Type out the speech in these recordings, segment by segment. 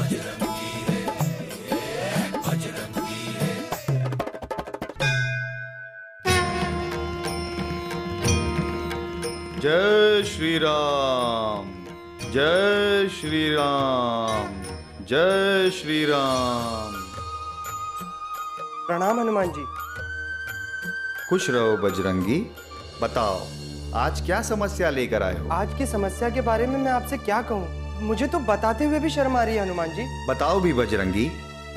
जय श्री राम, जय श्री राम, जय श्री राम। प्रणाम हनुमान जी। खुश रहो बजरंगी। बताओ आज क्या समस्या लेकर आए हो? आज की समस्या के बारे में मैं आपसे क्या कहूँ, मुझे तो बताते हुए भी शर्म आ रही है हनुमान जी। बताओ भी बजरंगी,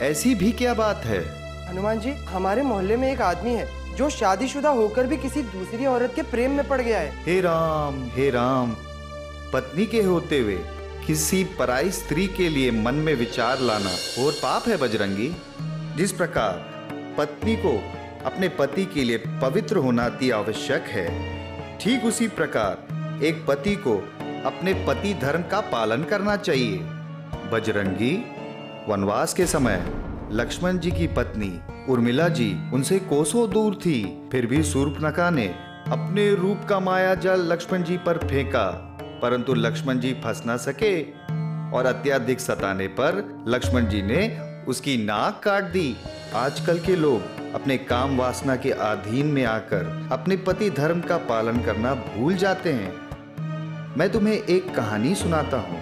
ऐसी भी क्या बात है? हनुमान जी, हमारे मोहल्ले में एक आदमी है जो शादीशुदा होकर भी किसी दूसरी औरत के प्रेम में पड़ गया है। हे राम, पत्नी के होते हुए किसी पराई स्त्री के लिए मन में विचार लाना और पाप है बजरंगी। जिस प्रकार पत्नी को अपने पति के लिए पवित्र होना अति आवश्यक है, ठीक उसी प्रकार एक पति को अपने पति धर्म का पालन करना चाहिए। बजरंगी, वनवास के समय लक्ष्मण जी की पत्नी उर्मिला जी उनसे कोसों दूर थी, फिर भी शूर्पणखा ने अपने रूप का माया जल लक्ष्मण जी पर फेंका, परंतु लक्ष्मण जी फंस न सके और अत्यधिक सताने पर लक्ष्मण जी ने उसकी नाक काट दी। आजकल के लोग अपने काम वासना के अधीन में आकर अपने पति धर्म का पालन करना भूल जाते हैं। मैं तुम्हें एक कहानी सुनाता हूँ।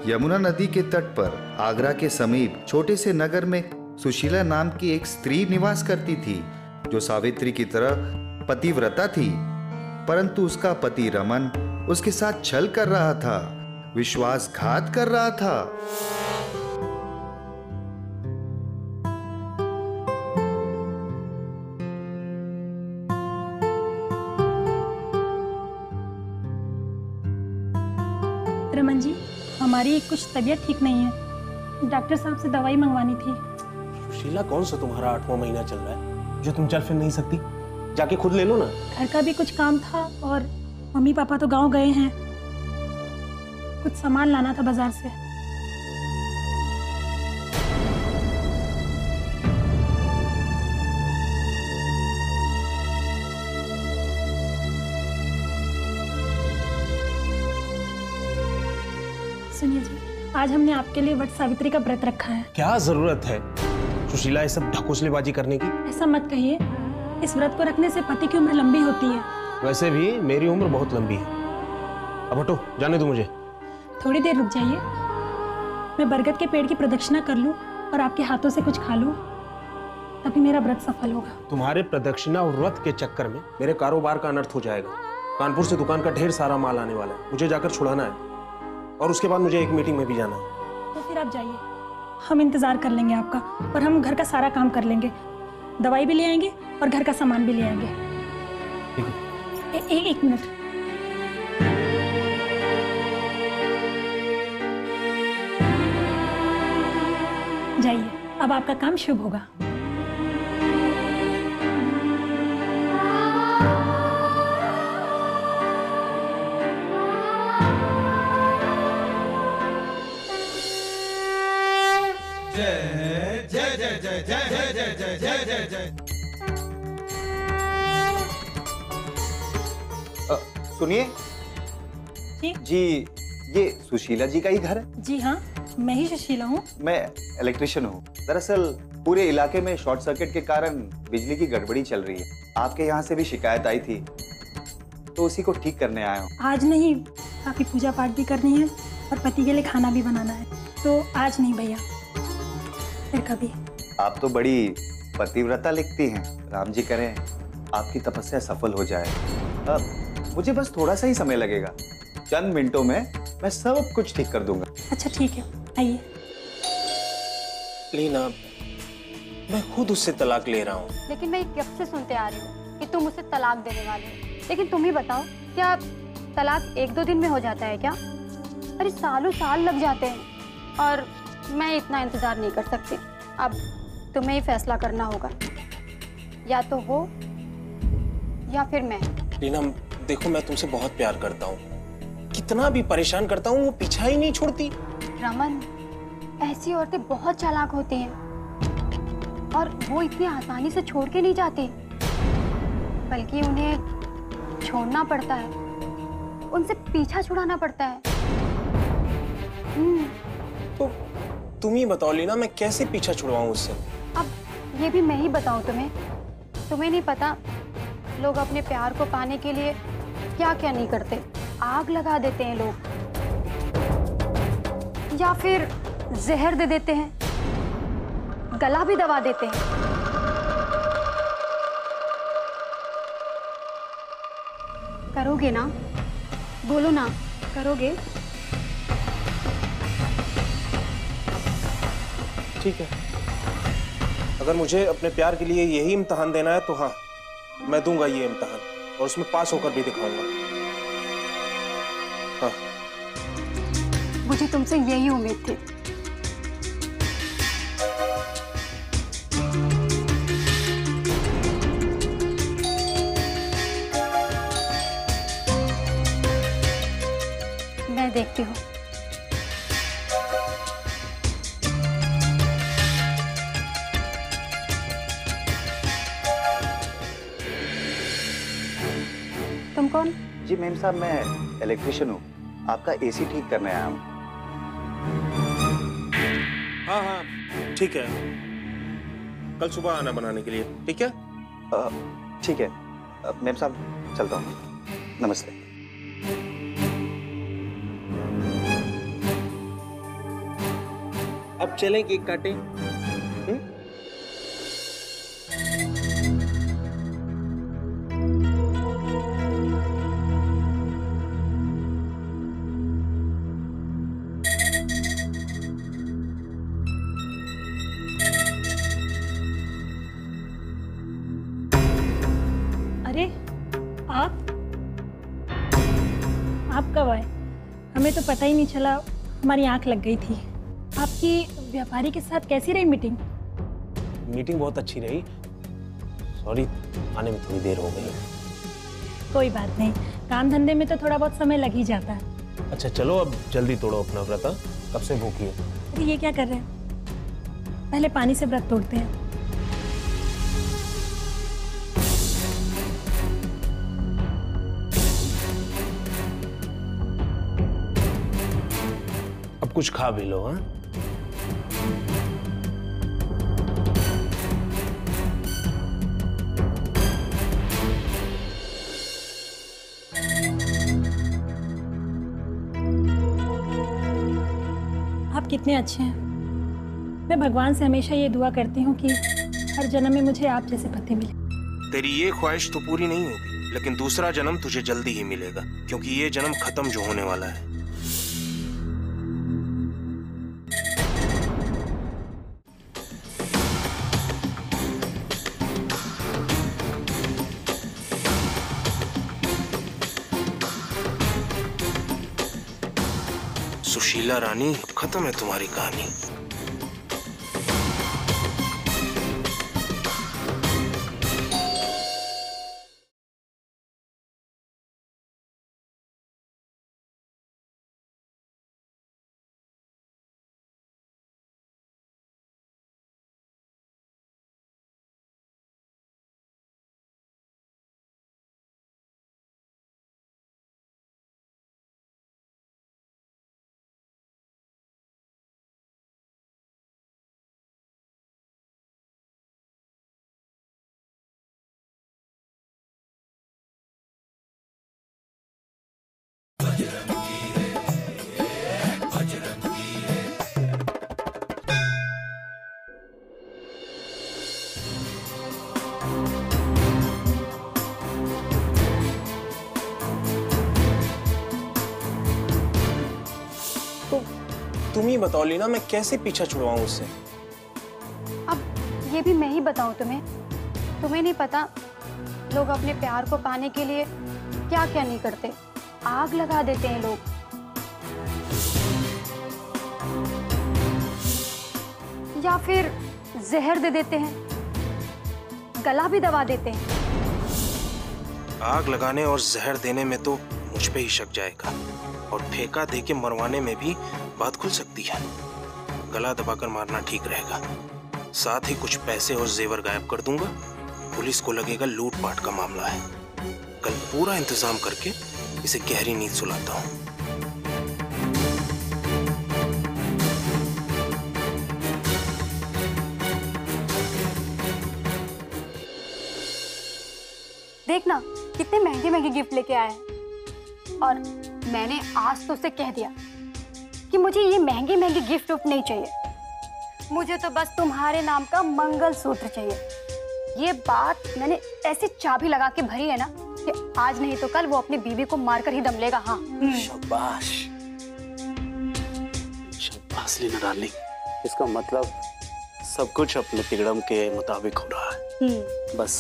यमुना नदी के तट पर आगरा के समीप छोटे से नगर में सुशीला नाम की एक स्त्री निवास करती थी, जो सावित्री की तरह पतिव्रता थी, परंतु उसका पति रमन उसके साथ छल कर रहा था, विश्वासघात कर रहा था। रमन जी, हमारी कुछ तबीयत ठीक नहीं है, डॉक्टर साहब से दवाई मंगवानी थी। सुशीला, कौन सा तुम्हारा 8वां महीना चल रहा है जो तुम चल फिर नहीं सकती? जाके खुद ले लो ना। घर का भी कुछ काम था और मम्मी पापा तो गांव गए हैं, कुछ सामान लाना था बाजार से। सुनिए जी, आज हमने आपके लिए वट सावित्री का व्रत रखा है। क्या जरूरत है सुशीला ये सब ढकोसलेबाजी करने की? ऐसा मत कहिए, इस व्रत को रखने से पति की उम्र लंबी होती है। वैसे भी मेरी उम्र बहुत लंबी है। अब हटो, जाने दो मुझे। थोड़ी देर रुक जाइए, मैं बरगद के पेड़ की प्रदक्षिणा कर लूं और आपके हाथों से कुछ खा लूं, तभी मेरा व्रत सफल होगा। तुम्हारे प्रदक्षिणा और व्रत के चक्कर में मेरे कारोबार का अनर्थ हो जाएगा। कानपुर से दुकान का ढेर सारा माल आने वाला है, मुझे जाकर छुड़ाना है और उसके बाद मुझे एक मीटिंग में भी जाना है। तो फिर आप जाइए, हम इंतजार कर लेंगे आपका और हम घर का सारा काम कर लेंगे, दवाई भी ले आएंगे और घर का सामान भी ले आएंगे। ठीक है। एक मिनट, जाइए, अब आपका काम शुभ होगा। जय जय जय जय जय जय जय जय जय जय जय। सुनिए जी, ये सुशीला जी का ही घर है? जी हाँ, मैं ही सुशीला हूँ। मैं इलेक्ट्रिशियन हूँ। दरअसल पूरे इलाके में शॉर्ट सर्किट के कारण बिजली की गड़बड़ी चल रही है। आपके यहाँ से भी शिकायत आई थी, तो उसी को ठीक करने आया हूँ। आज नहीं, आपकी पूजा पाठ भी करनी है और पति के लिए खाना भी बनाना है, तो आज नहीं भैया, फिर कभी। आप तो बड़ी पतिव्रता लिखती हैं। राम जी करें आपकी तपस्या सफल हो जाए। मुझे बस थोड़ा सा ही समय लगेगा, चंद मिनटों में मैं सब कुछ ठीक कर दूंगा। अच्छा ठीक है, आइए। लीना, मैं खुद उससे तलाक ले रहा हूँ। लेकिन मैं कब से सुनते आ रही हूँ कि तुम उसे तलाक देने वाले हो। लेकिन तुम ही बताओ, क्या तलाक 1-2 दिन में हो जाता है क्या? अरे सालों साल लग जाते हैं और मैं इतना इंतजार नहीं कर सकती। अब तुम्हें ही फैसला करना होगा, या तो वो या फिर मैं। लीना देखो, मैं तुमसे बहुत प्यार करता हूँ, कितना भी परेशान करता हूँ वो पीछा ही नहीं छोड़ती। रमन, ऐसी औरतें बहुत चालाक होती हैं और वो इतनी आसानी से छोड़ के नहीं जाती, बल्कि उन्हें छोड़ना पड़ता है, उनसे पीछा छुड़ाना पड़ता है। तुम ही बताओ लीना, मैं कैसे पीछा छुड़वाऊं उससे? अब ये भी मैं ही बताऊं तुम्हें? तुम्हें नहीं पता लोग अपने प्यार को पाने के लिए क्या क्या नहीं करते। आग लगा देते हैं लोग, या फिर जहर दे देते हैं, गला भी दबा देते हैं। करोगे ना? बोलो ना, करोगे? ठीक है, अगर मुझे अपने प्यार के लिए यही इम्तिहान देना है तो हाँ, मैं दूंगा ये इम्तिहान, और उसमें पास होकर भी दिखाऊंगा। हाँ। मुझे तुमसे यही उम्मीद थी। मैं देखती हूँ। तुम कौन? जी मैम साहब, मैं इलेक्ट्रिशियन हूँ, आपका एसी ठीक करने आया हूँ। हाँ हाँ ठीक है, कल सुबह आना बनाने के लिए, ठीक है? ठीक है मैम साहब, चलता हूँ, नमस्ते। अब चलें केक काटें? अरे आप कब आए? हमें तो पता ही नहीं चला, हमारी आंख लग गई थी। आपकी व्यापारी के साथ कैसी रही मीटिंग? मीटिंग बहुत अच्छी रही, सॉरी आने में थोड़ी देर हो गई। कोई बात नहीं, काम धंधे में तो थोड़ा बहुत समय लग ही जाता है। अच्छा चलो अब जल्दी तोड़ो अपना व्रत, कब से भूखी है? अरे ये क्या कर रहे हैं? पहले पानी से व्रत तोड़ते हैं। अब कुछ खा भी लो। हाँ आप कितने अच्छे हैं। मैं भगवान से हमेशा ये दुआ करती हूँ कि हर जन्म में मुझे आप जैसे पति मिले। तेरी ये ख्वाहिश तो पूरी नहीं होगी, लेकिन दूसरा जन्म तुझे जल्दी ही मिलेगा, क्योंकि ये जन्म खत्म जो होने वाला है। सुशीला रानी, खत्म है तुम्हारी कहानी। तुम ही बताओ लीना, मैं कैसे पीछा छुड़वाऊं उससे? अब ये भी मैं ही बताऊं तुम्हें? तुम्हें नहीं पता लोग अपने प्यार को पाने के लिए क्या क्या नहीं करते। आग लगा देते हैं लोग, या फिर जहर दे देते हैं, गला भी दबा देते हैं। आग लगाने और जहर देने में तो मुझ पे ही शक जाएगा, और ठेका दे के मरवाने में भी बात खुल सकती है। गला दबाकर मारना ठीक रहेगा, साथ ही कुछ पैसे और जेवर गायब कर दूंगा। पुलिस को लगेगा लूटपाट का मामला है। कल पूरा इंतजाम करके इसे गहरी नींद सुलाता हूँ। देखना कितने महंगे महंगे गिफ्ट लेके आए हैं। और मैंने आज तो उसे कह दिया कि मुझे ये महंगे महंगे गिफ्ट नहीं चाहिए, मुझे तो बस तुम्हारे नाम का मंगलसूत्र चाहिए। ये बात मैंने ऐसी चाबी लगा के भरी है ना कि आज नहीं तो कल वो अपनी बीवी को मारकर ही दम लेगा। हाँ शाबाश शाबाश लीना डार्लिंग, इसका मतलब सब कुछ अपने तिगड़म के मुताबिक हो रहा है। बस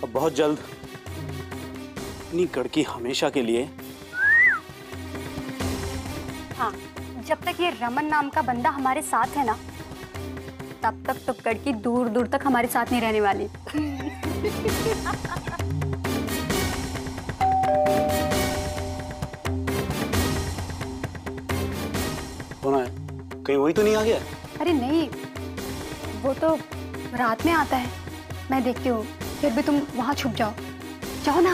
अब बहुत जल्द अपनी कड़की हमेशा के लिए। हाँ, जब तक ये रमन नाम का बंदा हमारे साथ है ना, तब तक तो कड़की दूर दूर तक हमारे साथ नहीं रहने वाली। कौन है? कहीं वही तो नहीं आ गया? अरे नहीं, वो तो रात में आता है, मैं देखती हूँ। फिर भी तुम वहां छुप जाओ, जाओ ना।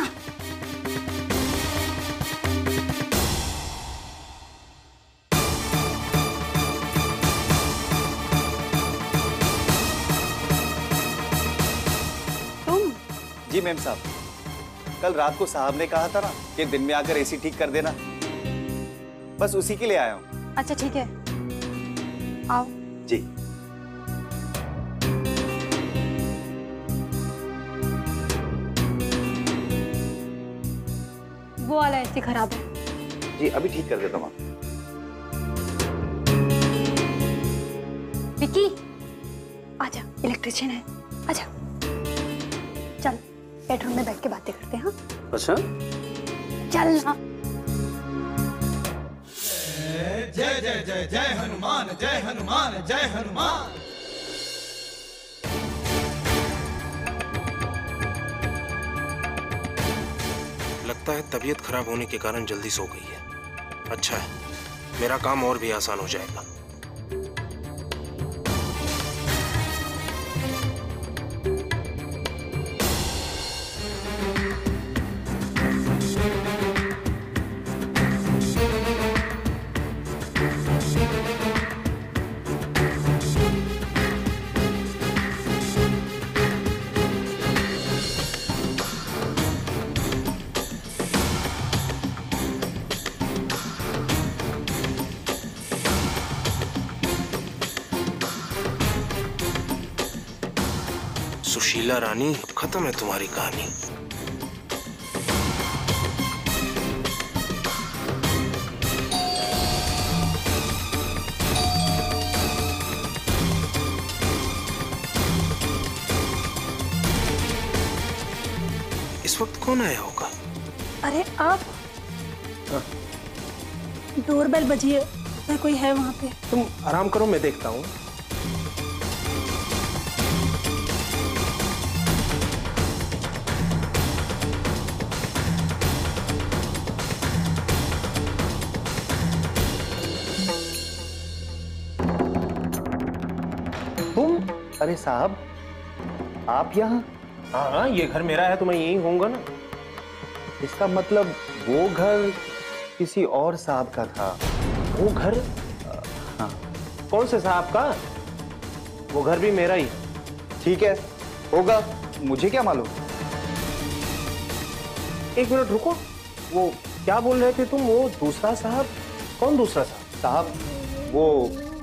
तुम? जी मैम साहब, कल रात को साहब ने कहा था ना कि दिन में आकर एसी ठीक कर देना, बस उसी के लिए आया हूँ। अच्छा ठीक है, आओ। जी। वो वाला एसी खराब है। जी अभी ठीक कर देता हूँ। विकी, आजा, इलेक्ट्रिशियन है, आजा। चल बेडरूम में बैठ के बातें करते हैं। हाँ अच्छा चल ना। जय जय जय जय हनुमान, जय हनुमान, जय हनुमान। लगता है तबीयत खराब होने के कारण जल्दी सो गई है। अच्छा है, मेरा काम और भी आसान हो जाएगा। सुशीला रानी, अब खत्म है तुम्हारी कहानी। इस वक्त कौन आया होगा? अरे आप, डोरबेल बजी है, अगर कोई है वहाँ पे। तुम आराम करो, मैं देखता हूँ। अरे साहब, आप यहाँ? हाँ, ये घर मेरा है तो मैं यही होऊंगा ना। इसका मतलब वो घर किसी और साहब का था। वो घर? हाँ। कौन से साहब का? वो घर भी मेरा ही। ठीक है, होगा, मुझे क्या मालूम। एक मिनट रुको, वो क्या बोल रहे थे तुम? वो दूसरा साहब? कौन दूसरा साहब? साहब, वो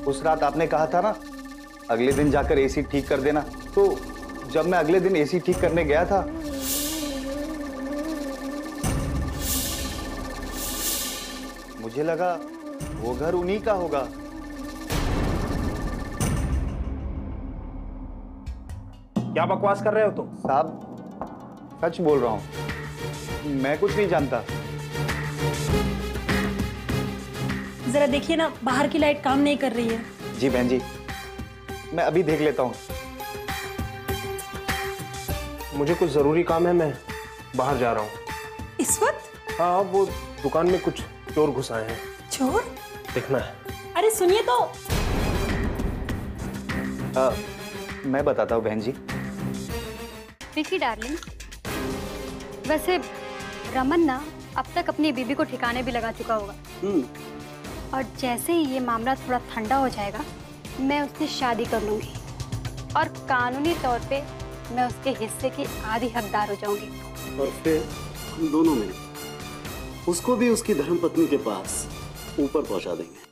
उस रात आपने कहा था ना अगले दिन जाकर एसी ठीक कर देना, तो जब मैं अगले दिन एसी ठीक करने गया था, मुझे लगा वो घर उन्हीं का होगा। क्या बकवास कर रहे हो तुम? साहब, सच बोल रहा हूं, मैं कुछ नहीं जानता। जरा देखिए ना, बाहर की लाइट काम नहीं कर रही है। जी बहन जी, मैं अभी देख लेता हूँ। मुझे कुछ जरूरी काम है, मैं बाहर जा रहा हूँ। इस वक्त? हाँ, वो दुकान में कुछ चोर घुस आए हैं। चोर? देखना है। अरे सुनिए तो। मैं बताता हूँ बहन जी। विकी डार्लिंग, वैसे रमन ना अब तक अपनी बीबी को ठिकाने भी लगा चुका होगा। और जैसे ही ये मामला थोड़ा ठंडा हो जाएगा, मैं उससे शादी कर लूंगी और कानूनी तौर पे मैं उसके हिस्से की आधी हकदार हो जाऊंगी। और फिर हम दोनों में उसको भी उसकी धर्मपत्नी के पास ऊपर पहुंचा देंगे।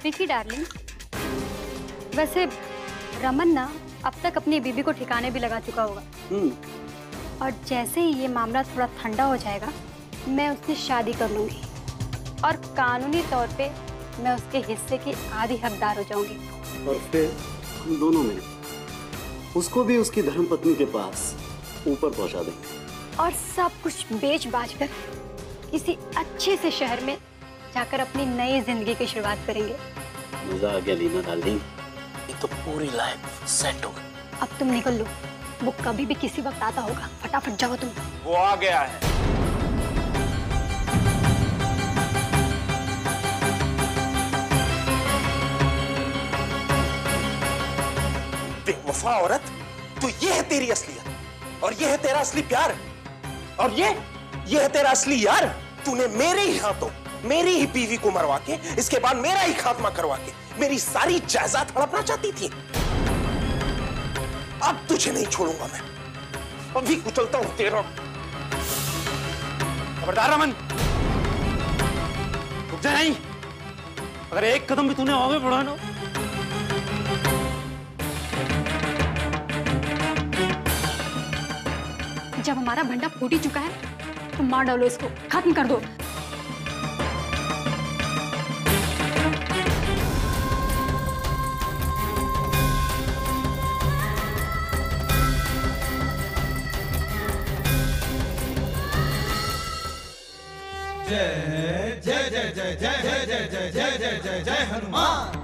विकी डार्लिंग, वैसे रमन ना अब तक अपनी बीबी को ठिकाने भी लगा चुका होगा। और जैसे ही ये मामला थोड़ा ठंडा हो जाएगा, मैं उससे शादी कर लूंगी और कानूनी तौर पे मैं उसके हिस्से की आधी हकदार हो जाऊंगी। और फिर हम दोनों में उसको भी उसकी धर्मपत्नी के पास ऊपर पहुंचा देंगे। और सब कुछ बेच बाच कर किसी अच्छे से शहर में जाकर अपनी नई जिंदगी की शुरुआत करेंगे। मजा आ गया लीना डार्लिंग, ये तो पूरी लाइफ सेट हो गई। अब तुम निकल लो, वो कभी भी किसी वक्त आता होगा। फटाफट जाओ तुम। वो आ गया है। बेवफा औरत, तो ये है तेरी असलियत और ये है तेरा असली प्यार और ये है तेरा असली यार। तूने मेरे ही हाथों मेरी ही बीवी को मरवा के इसके बाद मेरा ही खात्मा करवा के मेरी सारी जायदाद हड़पना चाहती थी। अब तुझे नहीं छोड़ूंगा मैं, अभी कुचलता हूं तेरा। खबरदार रमन, रुक जा नहीं। अगर एक कदम भी तूने आगे बढ़ा ना, जब हमारा भंडा फूट ही चुका है तो मार डालो इसको, खत्म कर दो। जय जय जय जय जय जय जय जय जय जय जय जय हनुमान।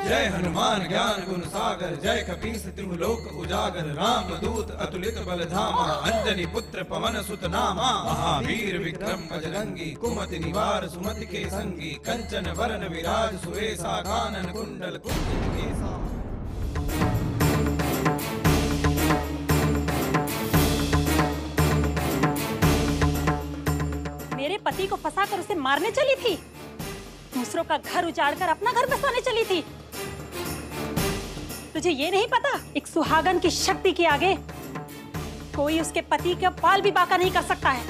जय हनुमान ज्ञान गुण सागर, जय कपीस तिहु लोक उजागर, राम दूत अतुलित बल धामा, अंजनी पुत्र पवन सुत नामा, महावीर विक्रम बजरंगी, कुमति निवार सुमति के संगी, कंचन वरण विराज सुवेशा, कानन कुंडल कुंचित केसा। मेरे पति को फंसाकर उसे मारने चली थी, दूसरों का घर उजाड़कर अपना घर बसाने चली थी। तुझे ये नहीं पता, एक सुहागन की शक्ति के आगे कोई उसके पति का बाल भी बांका नहीं कर सकता है।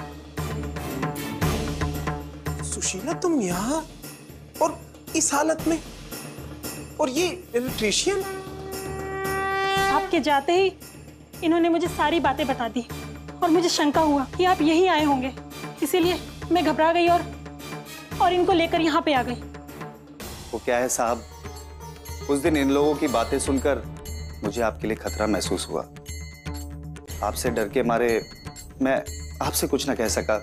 सुशीला, तुम यहाँ और इस हालत में, और ये इलेक्ट्रीशियन? आपके जाते ही इन्होंने मुझे सारी बातें बता दी और मुझे शंका हुआ कि आप यहीं आए होंगे, इसीलिए मैं घबरा गई और इनको लेकर यहाँ पे आ गई। वो क्या है साहब, उस दिन इन लोगों की बातें सुनकर मुझे आपके लिए खतरा महसूस हुआ। आपसे डर के मारे मैं आपसे कुछ ना कह सका,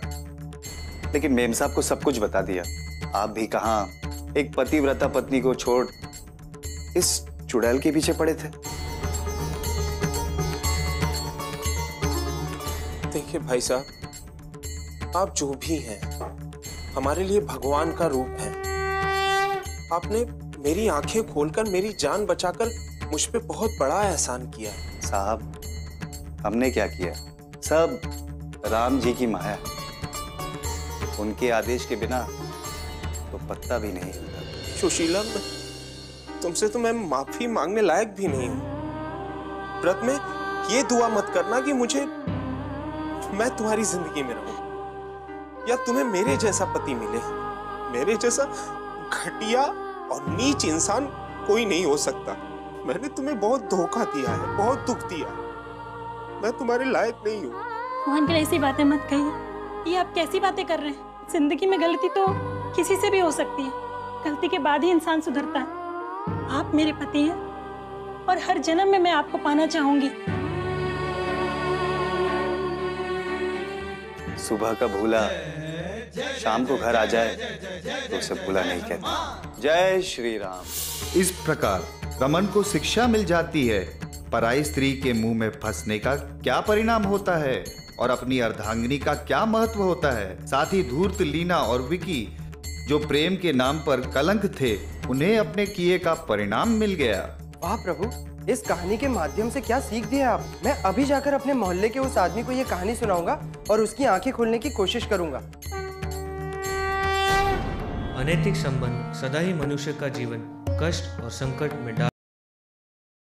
लेकिन मेम साहब को सब कुछ बता दिया। आप भी कहाँ एक पतिव्रता पत्नी को छोड़ इस चुड़ैल के पीछे पड़े थे। देखिए भाई साहब, आप जो भी हैं हमारे लिए भगवान का रूप है। आपने मेरी आंखें खोलकर मेरी जान बचाकर मुझ पे बहुत बड़ा एहसान किया। साहब, हमने क्या किया, सब राम जी की माया। उनके आदेश के बिना तो पत्ता भी नहीं हिलता। सुशीला, तुमसे तो मैं माफी मांगने लायक भी नहीं हूं। व्रत में ये दुआ मत करना कि मैं तुम्हारी जिंदगी में रहूं या तुम्हें मेरे जैसा पति मिले, मेरे जैसा घटिया और नीच इंसान कोई नहीं हो सकता। मैंने तुम्हें बहुत धोखा दिया है, बहुत दुख दिया। मैं तुम्हारे लायक नहीं हूँ। मोहन, ऐसी बातें मत कहिए। ये आप कैसी बातें कर रहे हैं? जिंदगी में गलती तो किसी से भी हो सकती है। गलती के बाद ही इंसान सुधरता है। आप मेरे पति हैं और हर जन्म में मैं आपको पाना चाहूंगी। सुबह का भूला शाम को घर आ जाए तो उसे भूला नहीं कहते। जय श्री राम। इस प्रकार रमन को शिक्षा मिल जाती है पराई स्त्री के मुंह में फंसने का क्या परिणाम होता है और अपनी अर्धांगिनी का क्या महत्व होता है। साथ ही धूर्त, लीना और विकी जो प्रेम के नाम पर कलंक थे, उन्हें अपने किए का परिणाम मिल गया। वाह प्रभु, इस कहानी के माध्यम से क्या सीख दिया आप। मैं अभी जाकर अपने मोहल्ले के उस आदमी को ये कहानी सुनाऊंगा और उसकी आंखें खोलने की कोशिश करूंगा। अनैतिक संबंध सदा ही मनुष्य का जीवन कष्ट और संकट में डाल